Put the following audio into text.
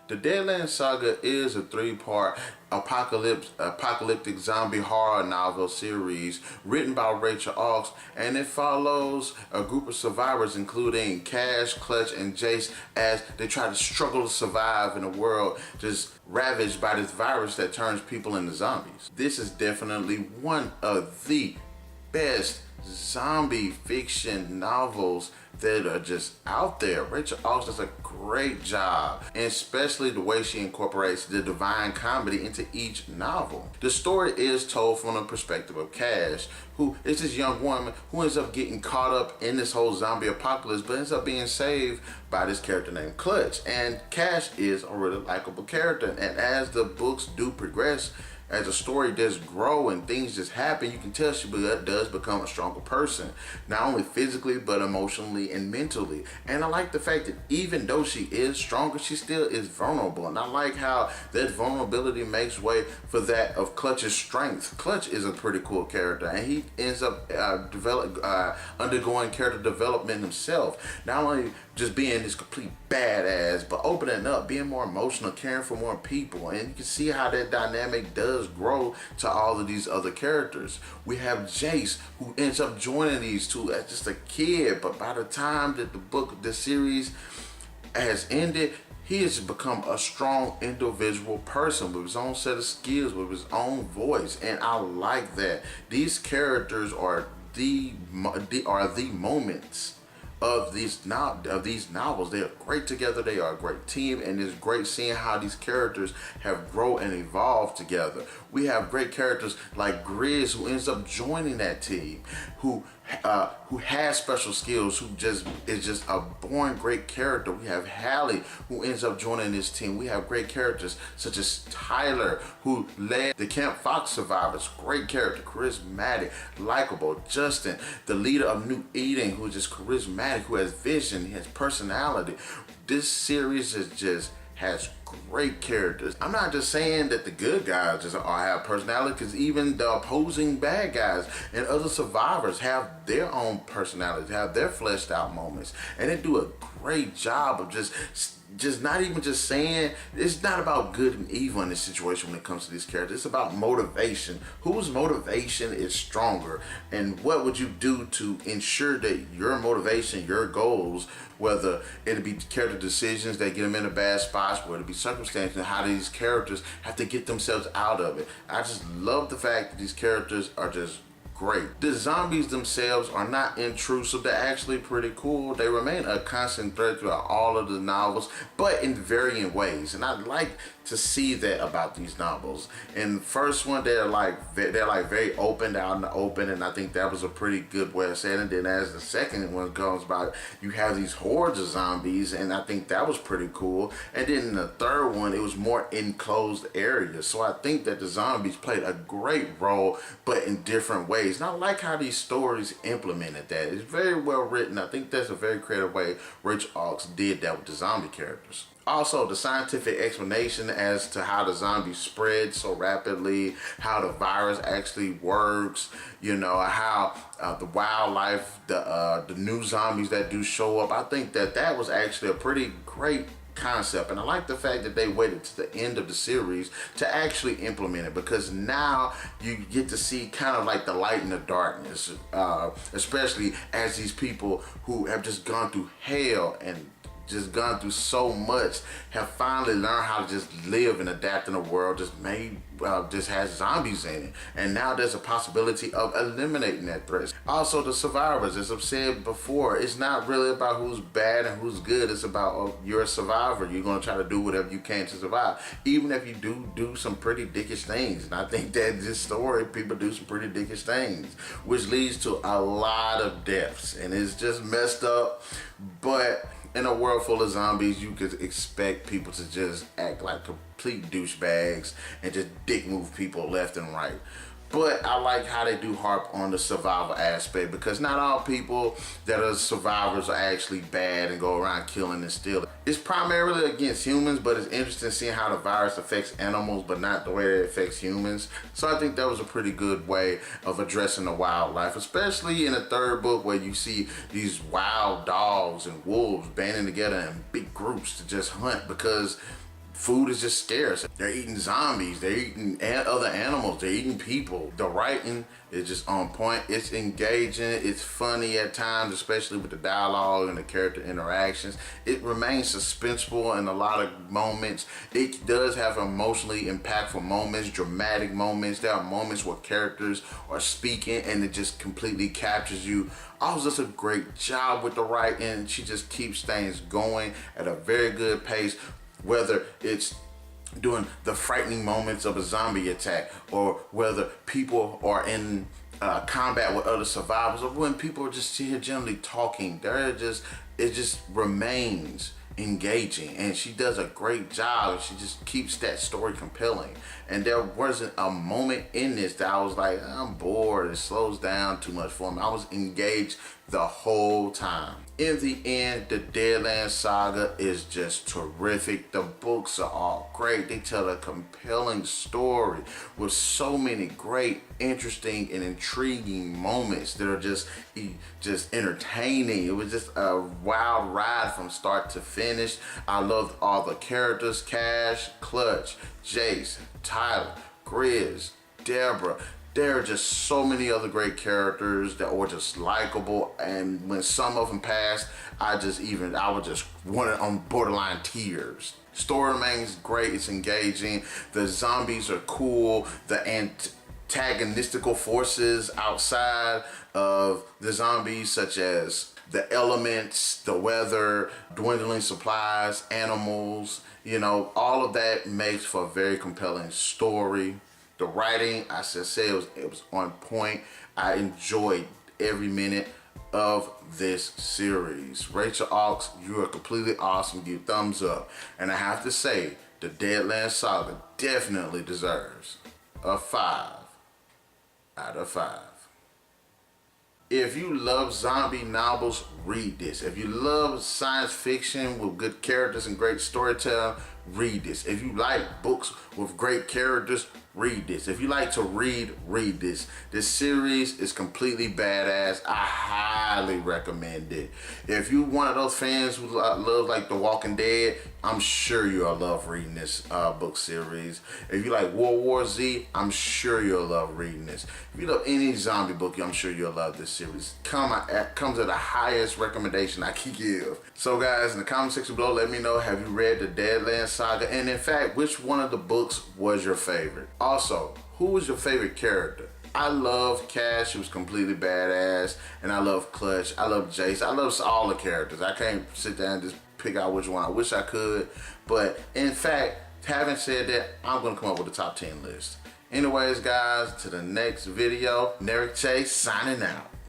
The Deadland Saga is a three-part apocalyptic zombie horror novel series written by Rachel Aukes, and it follows a group of survivors including Cash, Clutch, and Jace as they try to struggle to survive in a world just ravaged by this virus that turns people into zombies. This is definitely one of the best zombie fiction novels that are just out there. Rachel Aukes does a great job, and especially the way she incorporates the divine comedy into each novel. The story is told from the perspective of Cash, who is this young woman who ends up getting caught up in this whole zombie apocalypse, but ends up being saved by this character named Clutch. And Cash is a really likable character, and as the books do progress, as the story does grow and things just happen, you can tell she does become a stronger person, not only physically but emotionally and mentally. And I like the fact that even though she is stronger, she still is vulnerable, and I like how that vulnerability makes way for that of Clutch's strength. Clutch is a pretty cool character, and he ends up undergoing character development himself, not only just being this complete badass, but opening up, being more emotional, caring for more people. And you can see how that dynamic does grow to all of these other characters. We have Jace, who ends up joining these two as just a kid, but by the time that the series has ended, he has become a strong individual person with his own set of skills, with his own voice, and I like that. These characters are the moments of these novels. They are great together. They are a great team, and it's great seeing how these characters have grown and evolved together. We have great characters like Grizz, who ends up joining that team, who has special skills, who is just a born great character. We have Hallie, who ends up joining this team. We have great characters such as Tyler, who led the Camp Fox survivors. Great character, charismatic, likable. Justin, the leader of New Eden, who is just charismatic, who has vision, he has personality. This series has great characters. I'm not just saying that the good guys just all have personality, because even the opposing bad guys and other survivors have their own personalities, have their fleshed out moments, and they do a great job of just not even just saying, it's not about good and evil in this situation when it comes to these characters. It's about motivation. Whose motivation is stronger, and what would you do to ensure that your motivation, your goals, whether it be character decisions that get them into bad spots, whether it be circumstances, and how these characters have to get themselves out of it. I just love the fact that these characters are just great. The zombies themselves are not intrusive. They're actually pretty cool. They remain a constant threat throughout all of the novels, but in varying ways, and I like to see that about these novels. In the first one, they're like very open, out in the open, and I think that was a pretty good way of saying it. Then as the second one comes by, you have these hordes of zombies, and I think that was pretty cool. And then in the third one, it was more enclosed areas. So I think that the zombies played a great role, but in different ways. And I like how these stories implemented that. It's very well written. I think that's a very creative way Rachel Aukes did that with the zombie characters. Also, the scientific explanation as to how the zombies spread so rapidly, how the virus actually works, you know, how the wildlife, the new zombies that do show up. I think that was actually a pretty great concept, and I like the fact that they waited to the end of the series to actually implement it, because now you get to see kind of like the light in the darkness, especially as these people who have just gone through hell and just gone through so much have finally learned how to just live and adapt in a world just has zombies in it, and now there's a possibility of eliminating that threat. Also, the survivors, as I've said before, it's not really about who's bad and who's good. It's about, oh, you're a survivor, you're going to try to do whatever you can to survive, even if you do some pretty dickish things. And I think that this story, people do some pretty dickish things, which leads to a lot of deaths, and it's just messed up. But in a world full of zombies, you could expect people to just act like complete douchebags and just dick move people left and right. But I like how they do harp on the survival aspect, because not all people that are survivors are actually bad and go around killing and stealing. It's primarily against humans, but it's interesting seeing how the virus affects animals, but not the way that it affects humans. So I think that was a pretty good way of addressing the wildlife, especially in the third book, where you see these wild dogs and wolves banding together in big groups to just hunt, because food is just scarce. They're eating zombies, they're eating other animals, they're eating people. The writing is just on point. It's engaging, it's funny at times, especially with the dialogue and the character interactions. It remains suspenseful in a lot of moments. It does have emotionally impactful moments, dramatic moments. There are moments where characters are speaking and it just completely captures you. Also, does a great job with the writing. She just keeps things going at a very good pace, whether it's during the frightening moments of a zombie attack, or whether people are in combat with other survivors, or when people are just here generally talking. It just remains engaging, and she does a great job. She just keeps that story compelling, and there wasn't a moment in this that I was like, I'm bored, it slows down too much for me. I was engaged the whole time. In the end, the Deadland Saga is just terrific. The books are all great. They tell a compelling story with so many great, interesting, and intriguing moments that are just entertaining. It was just a wild ride from start to finish. I loved all the characters: Cash, Clutch, Jace, Tyler, Grizz, Deborah. There are just so many other great characters that were just likable, and when some of them passed, I was just wanted on borderline tears. Story remains great, it's engaging, the zombies are cool, the antagonistical forces outside of the zombies, such as the elements, the weather, dwindling supplies, animals, all of that makes for a very compelling story. The writing, I should say, it was on point. I enjoyed every minute of this series. Rachel Aukes, you are completely awesome. Give you a thumbs up. And I have to say, the Deadland Saga definitely deserves a 5 out of 5. If you love zombie novels, read this. If you love science fiction with good characters and great storytelling, read this. If you like books with great characters, read this. If you like to read this. This series is completely badass. I highly recommend it. If you one of those fans who love like The Walking Dead, I'm sure you'll love reading this book series. If you like World War Z, I'm sure you'll love reading this. If you love any zombie book, I'm sure you'll love this series. Comes at the highest recommendation I can give. So guys, in the comment section below, let me know, have you read the Deadland Saga? And in fact, which one of the books was your favorite? Also, who was your favorite character? I love Cash, who was completely badass, and I love Clutch, I love Jace, I love all the characters. I can't sit down and just pick out which one. I wish I could, but in fact, having said that, I'm gonna come up with a top 10 list. Anyways guys, to the next video, Narik signing out.